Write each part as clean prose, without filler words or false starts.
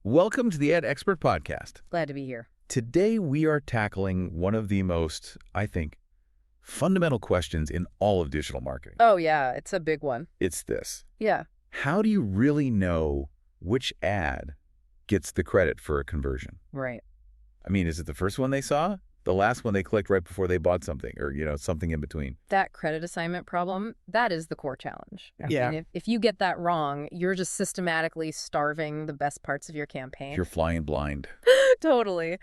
Welcome to the Ad Expert Podcast. Glad to be here. Today we are tackling one of the most, I think, fundamental questions in all of digital marketing. Oh, yeah, it's a big one. It's this. Yeah. How do you really know which ad gets the credit for a conversion? Right. I mean, is it the first one they saw? The last one they clicked right before they bought something, or, something in between? That credit assignment problem, that is the core challenge. Yeah. And if you get that wrong, you're just systematically starving the best parts of your campaign. You're flying blind. Totally.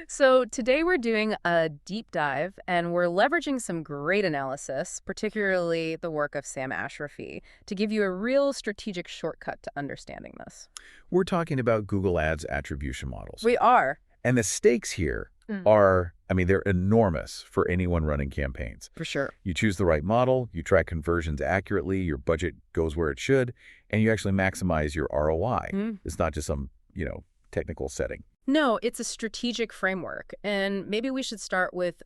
So today we're doing a deep dive, and we're leveraging some great analysis, particularly the work of Sam Ashrafi, to give you a real strategic shortcut to understanding this. We're talking about Google Ads attribution models. We are. And the stakes here are, they're enormous for anyone running campaigns. For sure. You choose the right model, you track conversions accurately, your budget goes where it should, and you actually maximize your ROI. It's not just some, technical setting. No, it's a strategic framework. And maybe we should start with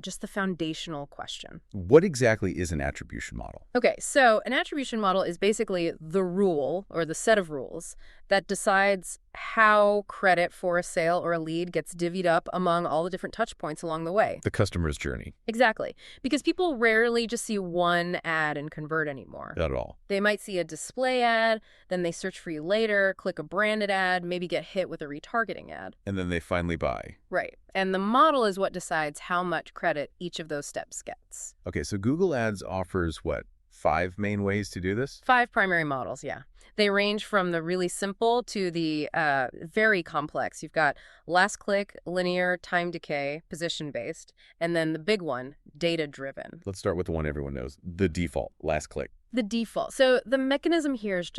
just the foundational question. What exactly is an attribution model? Okay, so an attribution model is basically the rule or the set of rules that decides how credit for a sale or a lead gets divvied up among all the different touch points along the way. The customer's journey. Exactly. Because people rarely just see one ad and convert anymore. Not at all. They might see a display ad, then they search for you later, click a branded ad, maybe get hit with a retargeting ad. And then they finally buy. Right. And the model is what decides how much credit each of those steps gets. Okay, so Google Ads offers, 5 main ways to do this? 5 primary models, yeah. They range from the really simple to the very complex. You've got last click, linear, time decay, position-based, and then the big one, data-driven. Let's start with the one everyone knows, the default, last click. The default. So the mechanism here is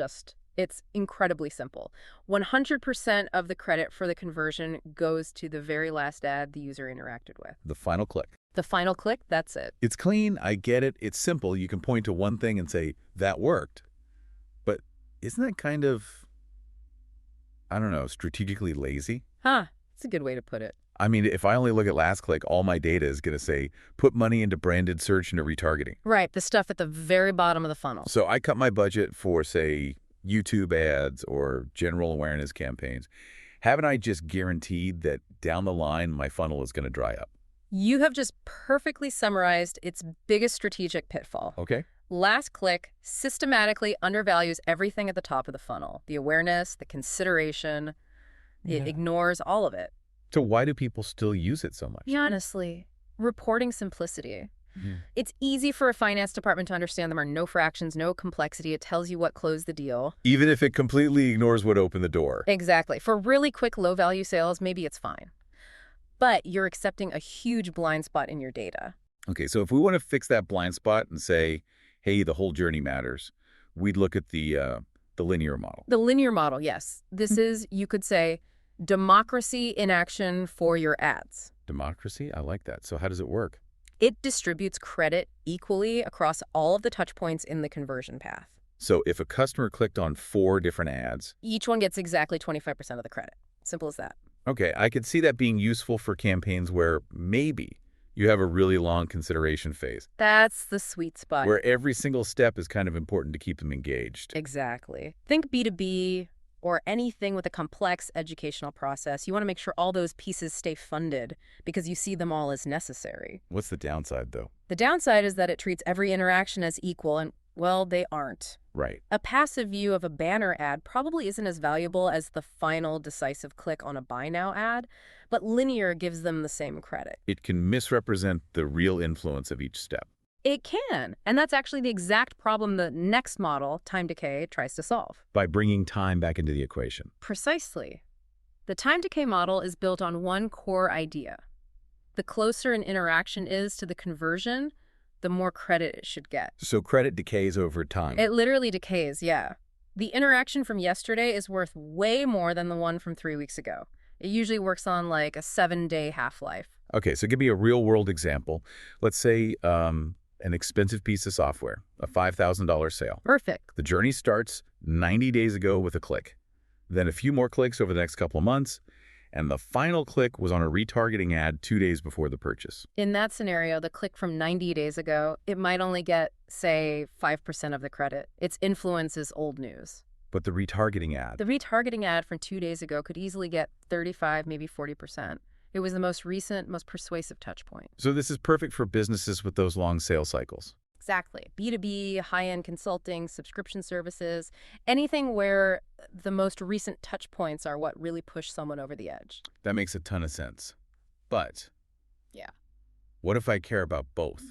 it's incredibly simple. 100% of the credit for the conversion goes to the very last ad the user interacted with. The final click. The final click, that's it. It's clean, I get it, it's simple. You can point to one thing and say, that worked. But isn't that kind of, strategically lazy? Huh, that's a good way to put it. If I only look at last click, all my data is going to say, put money into branded search and retargeting. Right, the stuff at the very bottom of the funnel. So I cut my budget for, say, YouTube ads or general awareness campaigns. Haven't I just guaranteed that down the line, my funnel is going to dry up? You have just perfectly summarized its biggest strategic pitfall. Okay. Last click systematically undervalues everything at the top of the funnel. The awareness, the consideration, it ignores all of it. So why do people still use it so much? Yeah, honestly, reporting simplicity. It's easy for a finance department to understand. There are no fractions, no complexity. It tells you what closed the deal. Even if it completely ignores what opened the door. Exactly. For really quick, low-value sales, maybe it's fine. But you're accepting a huge blind spot in your data. Okay, so if we want to fix that blind spot and say, hey, the whole journey matters, we'd look at the linear model. The linear model, yes. This is, you could say, democracy in action for your ads. Democracy? I like that. So how does it work? It distributes credit equally across all of the touch points in the conversion path. So if a customer clicked on 4 different ads, each one gets exactly 25% of the credit. Simple as that. Okay, I could see that being useful for campaigns where maybe you have a really long consideration phase. That's the sweet spot. Where every single step is kind of important to keep them engaged. Exactly. Think B2B or anything with a complex educational process. You want to make sure all those pieces stay funded because you see them all as necessary. What's the downside, though? The downside is that it treats every interaction as equal, and, well, they aren't. Right. A passive view of a banner ad probably isn't as valuable as the final decisive click on a buy now ad, but linear gives them the same credit. It can misrepresent the real influence of each step. It can, and that's actually the exact problem the next model, time decay, tries to solve. By bringing time back into the equation. Precisely. The time decay model is built on one core idea. The closer an interaction is to the conversion, the more credit it should get. So credit decays over time. It literally decays, yeah. The interaction from yesterday is worth way more than the one from 3 weeks ago. It usually works on like a 7-day half-life. Okay, so give me a real-world example. Let's say an expensive piece of software, a $5,000 sale. Perfect. The journey starts 90 days ago with a click. Then a few more clicks over the next couple of months, and the final click was on a retargeting ad 2 days before the purchase. In that scenario, the click from 90 days ago, it might only get, say, 5% of the credit. Its influence is old news. But the retargeting ad. The retargeting ad from 2 days ago could easily get 35, maybe 40%. It was the most recent, most persuasive touch point. So this is perfect for businesses with those long sales cycles. Exactly. B2B, high-end consulting, subscription services, anything where the most recent touch points are what really push someone over the edge. That makes a ton of sense. But Yeah. what if I care about both?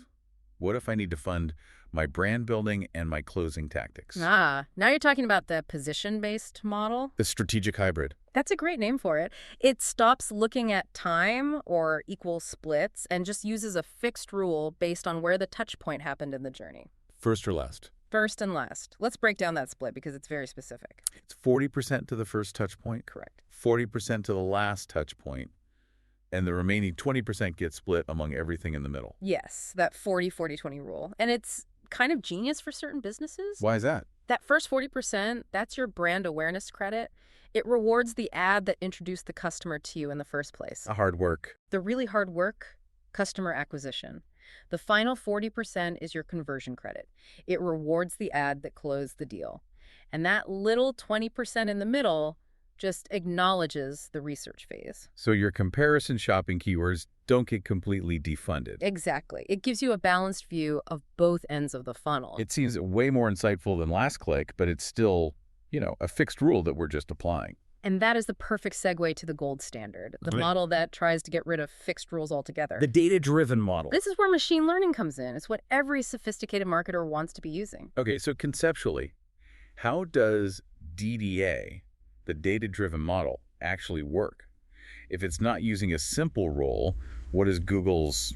What if I need to fund my brand building and my closing tactics? Now you're talking about the position-based model. The strategic hybrid. That's a great name for it. It stops looking at time or equal splits and just uses a fixed rule based on where the touch point happened in the journey. First or last? First and last. Let's break down that split because it's very specific. It's 40% to the first touch point, Correct. 40% to the last touch point, and the remaining 20% gets split among everything in the middle. Yes, that 40-40-20 rule. And it's kind of genius for certain businesses. Why is that? That first 40%, that's your brand awareness credit. It rewards the ad that introduced the customer to you in the first place. A hard work. The really hard work, customer acquisition. The final 40% is your conversion credit. It rewards the ad that closed the deal. And that little 20% in the middle just acknowledges the research phase. So your comparison shopping keywords don't get completely defunded. Exactly. It gives you a balanced view of both ends of the funnel. It seems way more insightful than last click, but it's still, a fixed rule that we're just applying. And that is the perfect segue to the gold standard, the model that tries to get rid of fixed rules altogether. The data-driven model. This is where machine learning comes in. It's what every sophisticated marketer wants to be using. Okay, so conceptually, how does DDA, the data-driven model, actually work? If it's not using a simple rule, what is Google's,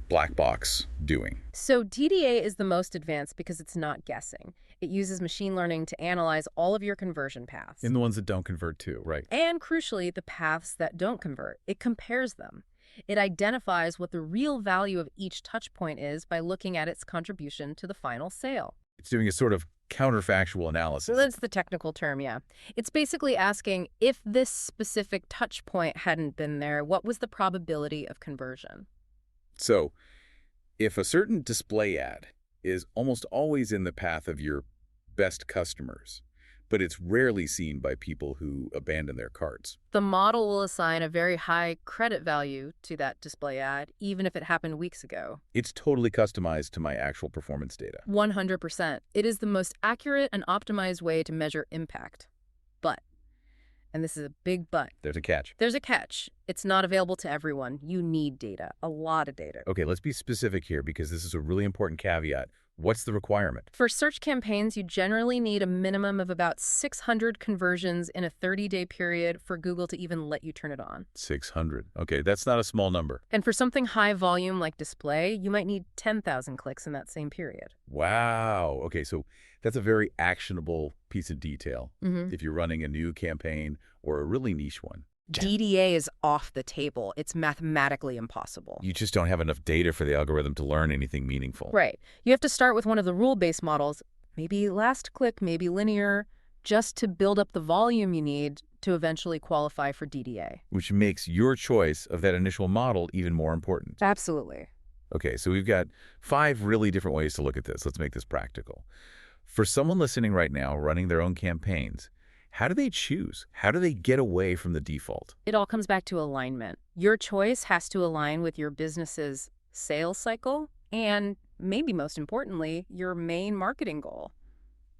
black box doing? So DDA is the most advanced because it's not guessing. It uses machine learning to analyze all of your conversion paths. And the ones that don't convert too, right? And crucially, the paths that don't convert. It compares them. It identifies what the real value of each touch point is by looking at its contribution to the final sale. It's doing a sort of counterfactual analysis. So that's the technical term, yeah. It's basically asking if this specific touch point hadn't been there, what was the probability of conversion? So if a certain display ad is almost always in the path of your best customers, but it's rarely seen by people who abandon their carts, The model will assign a very high credit value to that display ad, even if it happened weeks ago. it's totally customized to my actual performance data. 100%. It is the most accurate and optimized way to measure impact. But, and this is a big but, There's a catch. there's a catch. It's not available to everyone. You need data, a lot of data. Okay, let's be specific here because this is a really important caveat. What's the requirement? For search campaigns, you generally need a minimum of about 600 conversions in a 30-day period for Google to even let you turn it on. 600. Okay, that's not a small number. And for something high volume like display, you might need 10,000 clicks in that same period. Wow. Okay, so that's a very actionable piece of detail Mm-hmm. if you're running a new campaign or a really niche one. DDA is off the table. It's mathematically impossible. You just don't have enough data for the algorithm to learn anything meaningful. Right. You have to start with one of the rule-based models, maybe last click, maybe linear, just to build up the volume you need to eventually qualify for DDA. Which makes your choice of that initial model even more important. Absolutely. Okay, so we've got 5 really different ways to look at this. Let's make this practical. For someone listening right now, running their own campaigns, how do they choose? How do they get away from the default? It all comes back to alignment. Your choice has to align with your business's sales cycle and, maybe most importantly, your main marketing goal,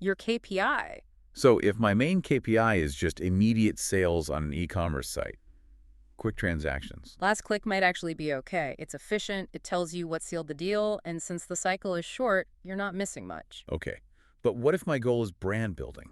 your KPI. So if my main KPI is just immediate sales on an e-commerce site, quick transactions, Last click might actually be okay. It's efficient, it tells you what sealed the deal, and since the cycle is short, you're not missing much. okay. But what if my goal is brand building?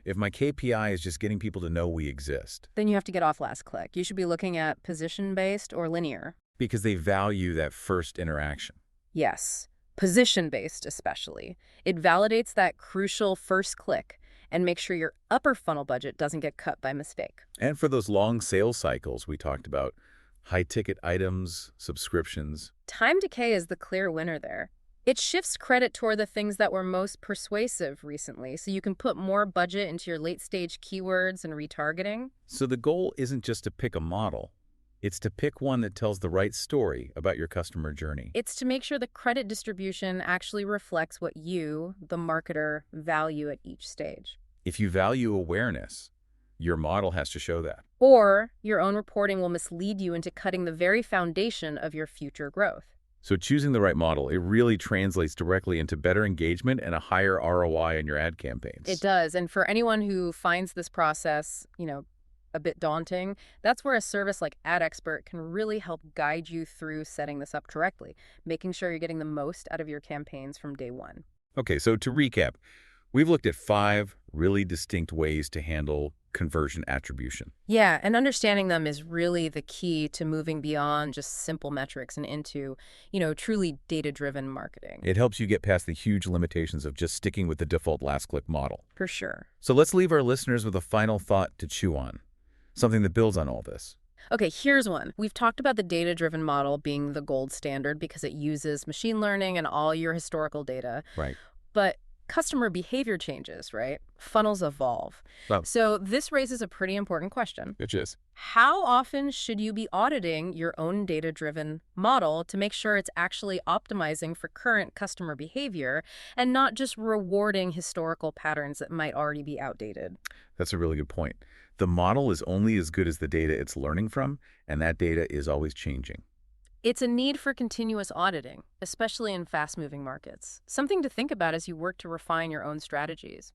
If my KPI is just getting people to know we exist? Then you have to get off last click. You should be looking at position-based or linear. Because they value that first interaction. Yes, position-based especially. It validates that crucial first click and makes sure your upper funnel budget doesn't get cut by mistake. And for those long sales cycles we talked about, high-ticket items, subscriptions, Time decay is the clear winner there. It shifts credit toward the things that were most persuasive recently, so you can put more budget into your late-stage keywords and retargeting. so the goal isn't just to pick a model. It's to pick one that tells the right story about your customer journey. It's to make sure the credit distribution actually reflects what you, the marketer, value at each stage. If you value awareness, your model has to show that. Or your own reporting will mislead you into cutting the very foundation of your future growth. So choosing the right model, it really translates directly into better engagement and a higher ROI in your ad campaigns. It does. And for anyone who finds this process, a bit daunting, that's where a service like Ad Expert can really help guide you through setting this up correctly, making sure you're getting the most out of your campaigns from day one. Okay, so to recap, we've looked at 5 really distinct ways to handle conversion attribution. Yeah, and understanding them is really the key to moving beyond just simple metrics and into, truly data-driven marketing. It helps you get past the huge limitations of just sticking with the default last-click model. For sure. So let's leave our listeners with a final thought to chew on, something that builds on all this. Okay, here's one. We've talked about the data-driven model being the gold standard because it uses machine learning and all your historical data. Right. But customer behavior changes, right? Funnels evolve. Well, So this raises a pretty important question. which is? How often should you be auditing your own data-driven model to make sure it's actually optimizing for current customer behavior and not just rewarding historical patterns that might already be outdated? That's a really good point. The model is only as good as the data it's learning from, and that data is always changing. It's a need for continuous auditing, especially in fast-moving markets. Something to think about as you work to refine your own strategies.